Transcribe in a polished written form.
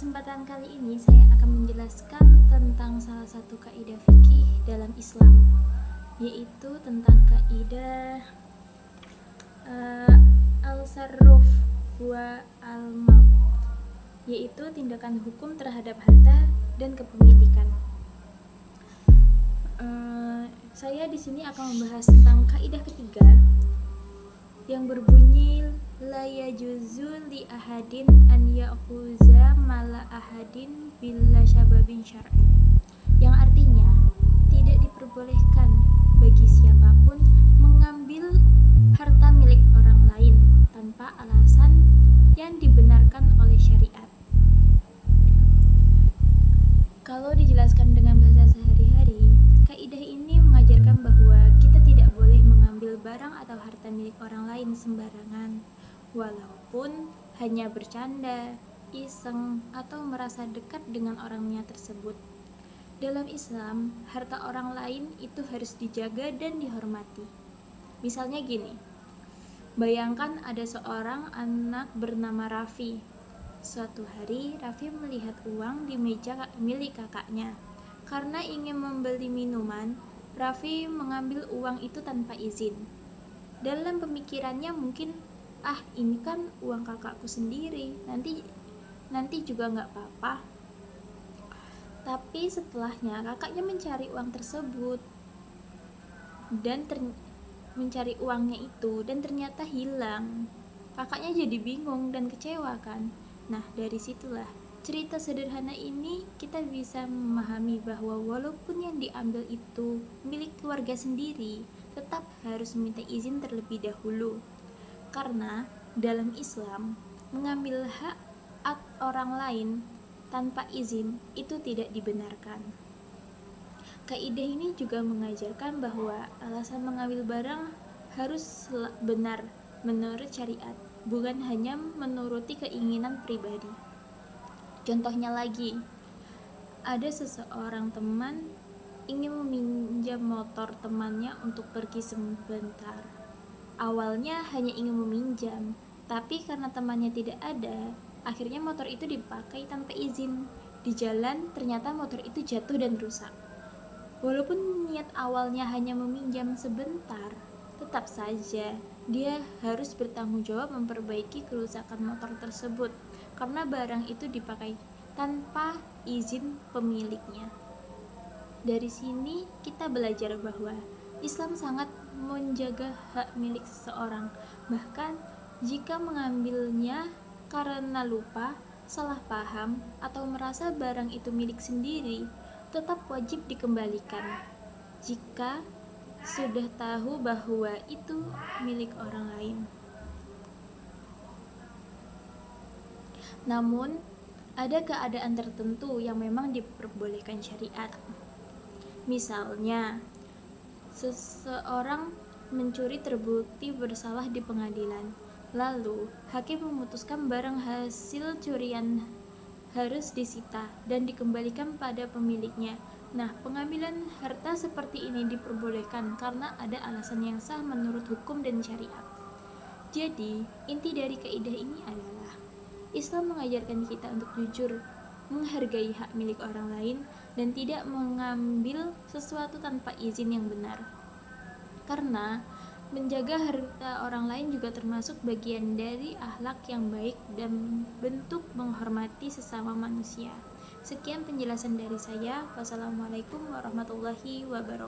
kesempatan kali ini saya akan menjelaskan tentang salah satu kaidah fikih dalam Islam, yaitu tentang kaidah al-sarruf wa al-mal, yaitu tindakan hukum terhadap harta dan kepemilikan. Saya di sini akan membahas tentang kaidah ketiga yang berbunyi la yajuzu li ahadin an ya'khuza mala ahadin bila syababin syar'i, yang artinya tidak diperbolehkan bagi siapapun mengambil harta milik orang lain tanpa alasan yang dibenarkan oleh syariat. Kalau dijelaskan dengan bahasa sehari-hari, kaidah ini mengajarkan bahwa kita tidak boleh mengambil barang atau harta milik orang lain sembarangan, walaupun hanya bercanda, iseng, atau merasa dekat dengan orangnya tersebut. Dalam Islam, harta orang lain itu harus dijaga dan dihormati. Misalnya gini, bayangkan ada seorang anak bernama Raffi. Suatu hari, Raffi melihat uang di meja milik kakaknya. Karena ingin membeli minuman, Raffi mengambil uang itu tanpa izin. Dalam pemikirannya mungkin, ini kan uang kakakku sendiri, nanti juga nggak apa-apa. Tapi setelahnya kakaknya mencari uang tersebut dan mencari uangnya itu dan ternyata hilang. Kakaknya jadi bingung dan kecewa kan. Nah, dari situlah cerita sederhana ini kita bisa memahami bahwa walaupun yang diambil itu milik keluarga sendiri, tetap harus meminta izin terlebih dahulu. Karena dalam Islam, mengambil hak orang lain tanpa izin itu tidak dibenarkan. Kaidah ini juga mengajarkan bahwa alasan mengambil barang harus benar menurut syariat, bukan hanya menuruti keinginan pribadi. Contohnya lagi, ada seseorang teman ingin meminjam motor temannya untuk pergi sebentar. Awalnya hanya ingin meminjam, tapi karena temannya tidak ada, akhirnya motor itu dipakai tanpa izin. Di jalan ternyata motor itu jatuh dan rusak. Walaupun niat awalnya hanya meminjam sebentar, tetap saja dia harus bertanggung jawab memperbaiki kerusakan motor tersebut karena barang itu dipakai tanpa izin pemiliknya. Dari sini kita belajar bahwa Islam sangat menjaga hak milik seseorang, bahkan jika mengambilnya karena lupa, salah paham, atau merasa barang itu milik sendiri, tetap wajib dikembalikan jika sudah tahu bahwa itu milik orang lain. Namun, ada keadaan tertentu yang memang diperbolehkan syariat. Misalnya, seseorang mencuri terbukti bersalah di pengadilan. Lalu, hakim memutuskan barang hasil curian harus disita dan dikembalikan pada pemiliknya. Nah, pengambilan harta seperti ini diperbolehkan karena ada alasan yang sah menurut hukum dan syariat. Jadi, inti dari kaidah ini adalah Islam mengajarkan kita untuk jujur, menghargai hak milik orang lain, dan tidak mengambil sesuatu tanpa izin yang benar. Karena menjaga harta orang lain juga termasuk bagian dari akhlak yang baik dan bentuk menghormati sesama manusia. Sekian penjelasan dari saya. Wassalamualaikum warahmatullahi wabarakatuh.